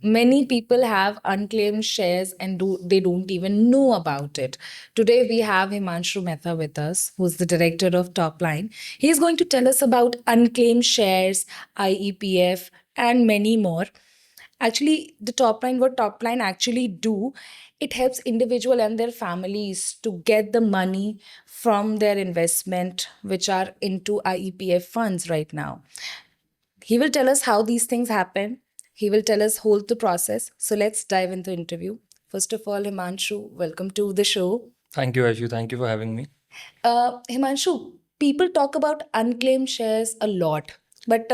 Many people have unclaimed shares and they don't even know about it. Today we have Himanshu Mehta with us, who's the director of Topline. He's going to tell us about unclaimed shares, IEPF, and many more. Actually, the Topline, what Topline actually do, it helps individual and their families to get the money from their investment, which are into IEPF funds right now. He will tell us how these things happen. He will tell us whole the process. So let's dive into the interview. First of all, Himanshu, welcome to the show. Thank you, Ayusha. Thank you for having me. Himanshu, people talk about unclaimed shares a lot, but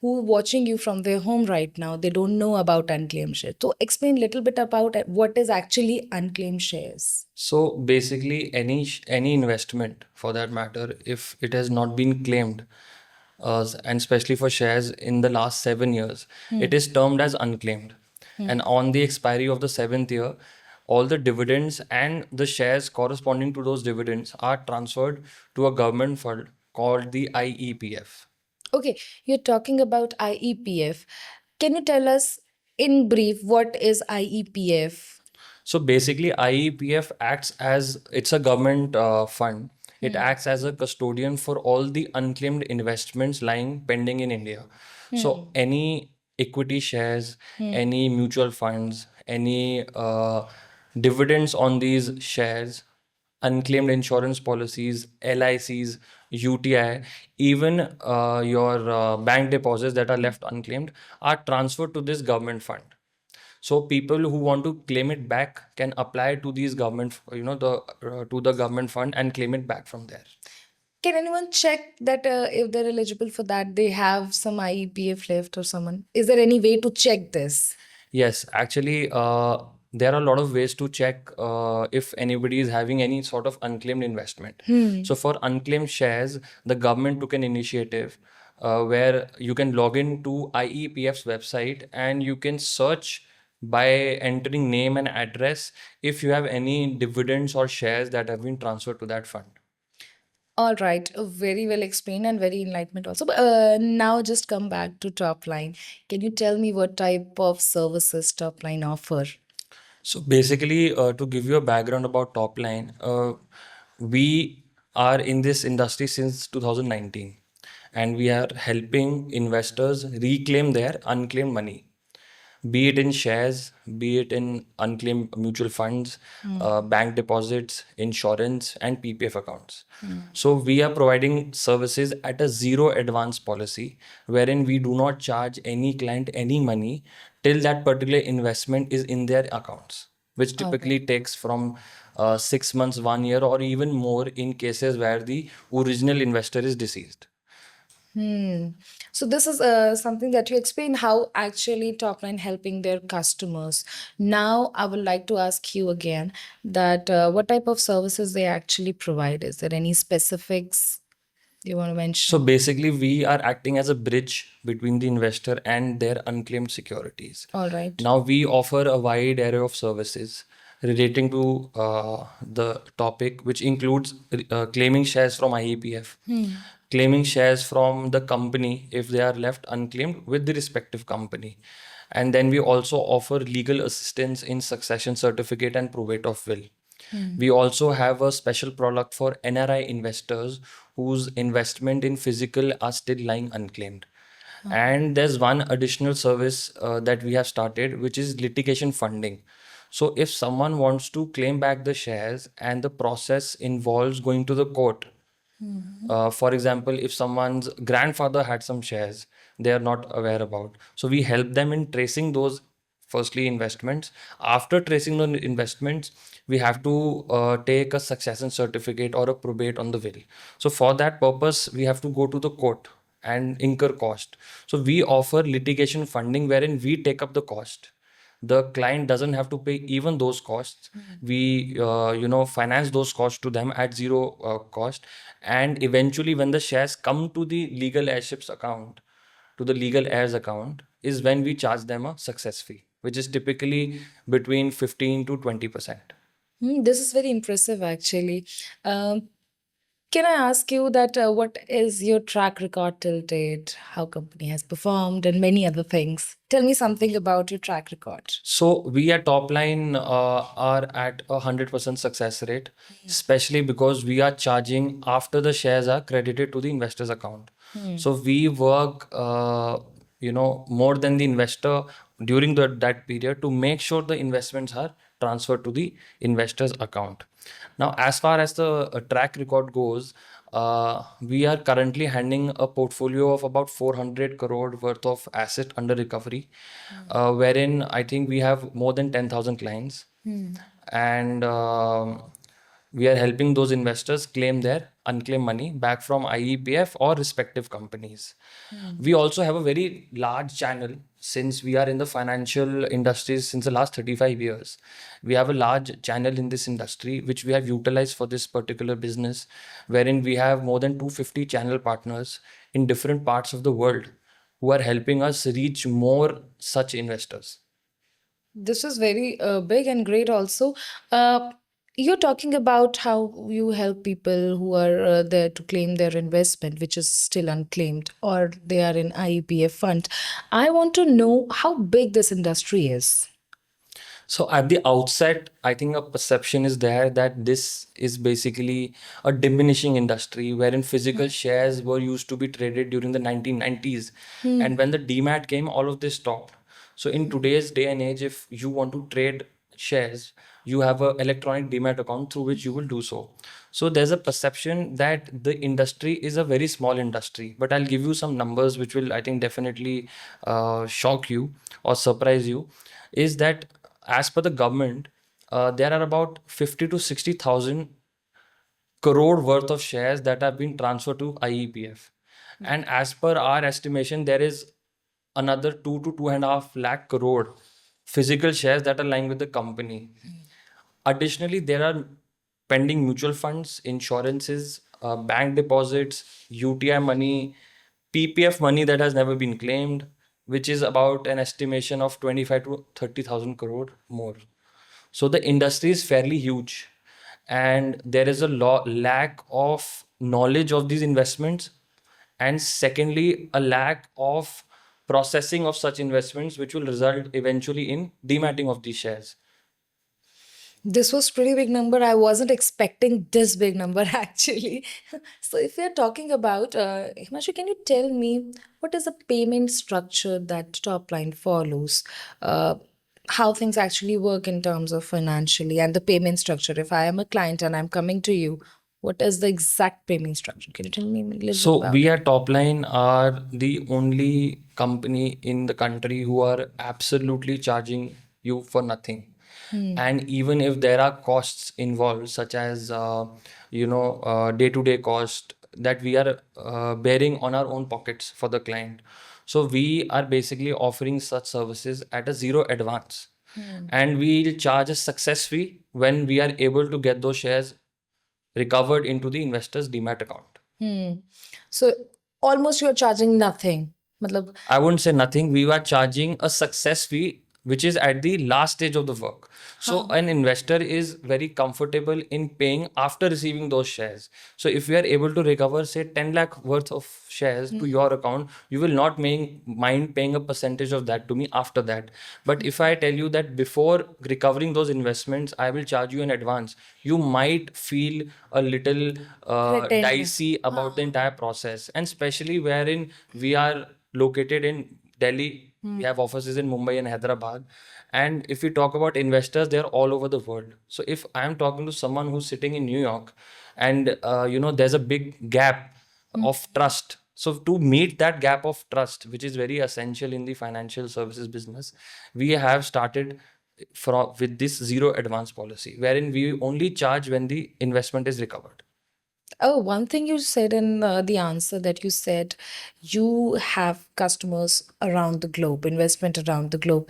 who watching you from their home right now, they don't know about unclaimed shares. So explain a little bit about what is actually unclaimed shares. So basically, any investment, for that matter, if it has not been claimed, and especially for shares in the last 7 years, it is termed as unclaimed. And on the expiry of the seventh year, all the dividends and the shares corresponding to those dividends are transferred to a government fund called the IEPF. Okay, you're talking about IEPF. Can you tell us in brief what is IEPF? So basically, IEPF acts as it's a government fund. It acts as a custodian for all the unclaimed investments lying pending in India. So any equity shares, any mutual funds, any dividends on these shares, unclaimed insurance policies, LICs, UTI, even your bank deposits that are left unclaimed are transferred to this government fund. So people who want to claim it back can apply to these government, the to the government fund and claim it back from there. Can anyone check that if they're eligible for that, they have some IEPF left or someone? Is there any way to check this? Yes, actually, there are a lot of ways to check if anybody is having any sort of unclaimed investment. So for unclaimed shares, the government took an initiative where you can log in to IEPF's website and you can search by entering name and address if you have any dividends or shares that have been transferred to that fund. All right, very well explained and very enlightenment also. But now just come back to Topline. Can you tell me what type of services Topline offer? So basically, to give you a background about Topline, we are in this industry since 2019, and we are helping investors reclaim their unclaimed money, be it in shares, be it in unclaimed mutual funds, bank deposits, insurance, and PPF accounts. So we are providing services at a zero advance policy, wherein we do not charge any client any money till that particular investment is in their accounts, which typically takes from 6 months, 1 year, or even more in cases where the original investor is deceased. So this is something that you explain how actually Topline helping their customers. Now I would like to ask you again that what type of services they actually provide. Is there any specifics you want to So mention? basically, we are acting as a bridge between the investor and their unclaimed securities. All right. Now, we offer a wide array of services relating to the topic, which includes claiming shares from IEPF, claiming shares from the company if they are left unclaimed with the respective company. And then we also offer legal assistance in succession certificate and probate of will. We also have a special product for NRI investors whose investment in physical are still lying unclaimed. And there's one additional service that we have started, which is litigation funding. So if someone wants to claim back the shares and the process involves going to the court, for example, if someone's grandfather had some shares they are not aware about, so we help them in tracing those firstly investments. After tracing the investments, we have to take a succession certificate or a probate on the will. So for that purpose, we have to go to the court and incur cost. So we offer litigation funding wherein we take up the cost. The client doesn't have to pay even those costs. We finance those costs to them at zero cost. And eventually when the shares come to the legal heirships account, to the legal heirs account, is when we charge them a success fee, which is typically between 15 to 20%. This is very impressive, actually. Um, Can I ask you that what is your track record till date? How company has performed and many other things. Tell me something about your track record. So we at Topline are at 100% success rate, especially because we are charging after the shares are credited to the investor's account. So we work, more than the investor during that period to make sure the investments are transferred to the investor's account. Now, as far as the track record goes, we are currently handling a portfolio of about 400 crore worth of asset under recovery, wherein I think we have more than 10,000 clients. And we are helping those investors claim their unclaimed money back from IEPF or respective companies. We also have a very large channel since we are in the financial industries since the last 35 years. We have a large channel in this industry which we have utilized for this particular business, wherein we have more than 250 channel partners in different parts of the world who are helping us reach more such investors. This is very big and great also. Uh, you're talking about how you help people who are there to claim their investment, which is still unclaimed, or they are in IEPF fund. I want to know how big this industry is. So at the outset, I think a perception is there that this is basically a diminishing industry wherein physical shares were used to be traded during the 1990s. And when the demat came, all of this stopped. So in today's day and age, if you want to trade shares, you have an electronic demat account through which you will do so. So there's a perception that the industry is a very small industry, but I'll give you some numbers which will, I think, definitely shock you or surprise you. Is that as per the government, there are about 50 to 60,000 crore worth of shares that have been transferred to IEPF. And as per our estimation, there is another 2 to 2.5 lakh crore physical shares that are lying with the company. Additionally, there are pending mutual funds, insurances, bank deposits, UTI money, PPF money that has never been claimed, which is about an estimation of 25 to 30,000 crore more. So the industry is fairly huge, and there is a lack of knowledge of these investments, and secondly, a lack of processing of such investments, which will result eventually in dematting of these shares. This was pretty big number. I wasn't expecting this big number actually. So if we are talking about Himanshu, can you tell me what is the payment structure that Topline follows? How things actually work in terms of financially and the payment structure. If I am a client and I'm coming to you, what is the exact payment structure? Can you tell me a little bit So about we it? at Topline are the only company in the country who are absolutely charging you for nothing. And even if there are costs involved, such as day-to-day cost that we are bearing on our own pockets for the client. So we are basically offering such services at a zero advance. And we'll charge a success fee when we are able to get those shares recovered into the investor's demat account. So almost you're charging nothing. Matlab, I wouldn't say nothing. We were charging a success fee, which is at the last stage of the work. So an investor is very comfortable in paying after receiving those shares. So if we are able to recover, say, 10 lakh worth of shares to your account, you will not mind paying a percentage of that to me after that. But if I tell you that before recovering those investments, I will charge you in advance, you might feel a little threatened. dicey about the entire process. And especially wherein we are located in Delhi. We have offices in Mumbai and Hyderabad. And if we talk about investors, they're all over the world. So if I'm talking to someone who's sitting in New York, and there's a big gap of trust. So to meet that gap of trust, which is very essential in the financial services business, we have started with this zero advance policy, wherein we only charge when the investment is recovered. Oh, one thing you said in the answer that you said you have customers around the globe, investment around the globe.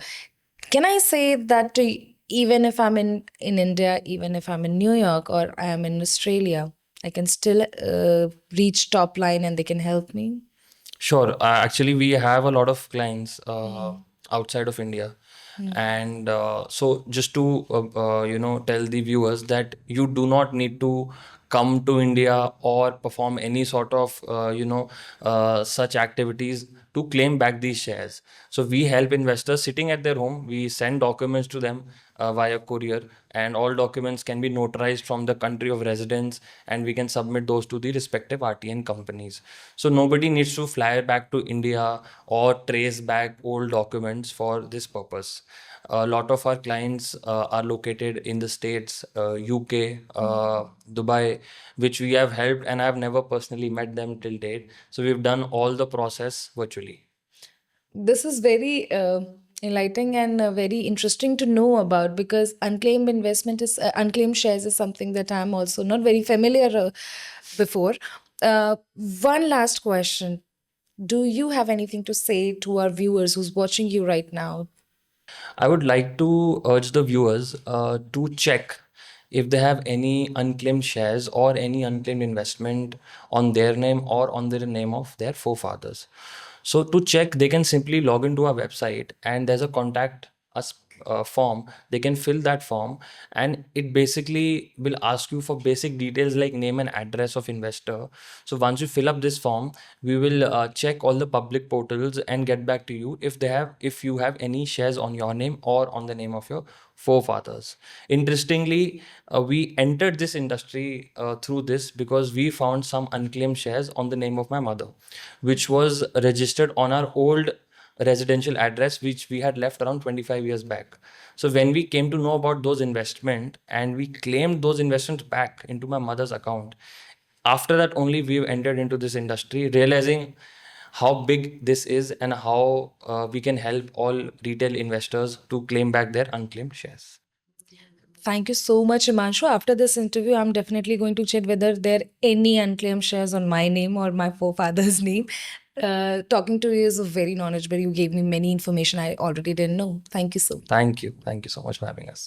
Can I say that even if I'm in India, even if I'm in New York or I am in Australia, I can still reach Topline and they can help me? Sure. Actually, we have a lot of clients outside of India. And so just to tell the viewers that you do not need to come to India or perform any sort of such activities to claim back these shares. So we help investors sitting at their home. We send documents to them via courier, and all documents can be notarized from the country of residence, and we can submit those to the respective RTN companies. So nobody needs to fly back to India or trace back old documents for this purpose. A lot of our clients are located in the States, UK, Dubai, which we have helped, and I've never personally met them till date. So we've done all the process virtually. This is very enlightening and very interesting to know about, because unclaimed shares is something that I'm also not very familiar before. One last question. Do you have anything to say to our viewers who's watching you right now? I would like to urge the viewers to check if they have any unclaimed shares or any unclaimed investment on their name or on the name of their forefathers. So to check, they can simply log into our website, and there's a contact us form. They can fill that form, and it basically will ask you for basic details like name and address of investor. So once you fill up this form, we will check all the public portals and get back to you if you have any shares on your name or on the name of your forefathers. Interestingly, we entered this industry through this because we found some unclaimed shares on the name of my mother, which was registered on our old residential address, which we had left around 25 years back. So when we came to know about those investment, and we claimed those investments back into my mother's account, after that only we've entered into this industry, realizing how big this is and how we can help all retail investors to claim back their unclaimed shares. Thank you so much, Himanshu. After this interview, I'm definitely going to check whether there are any unclaimed shares on my name or my forefather's name. Talking to you is very knowledgeable. You gave me many information I already didn't know. Thank you so much. Thank you. Thank you so much for having us.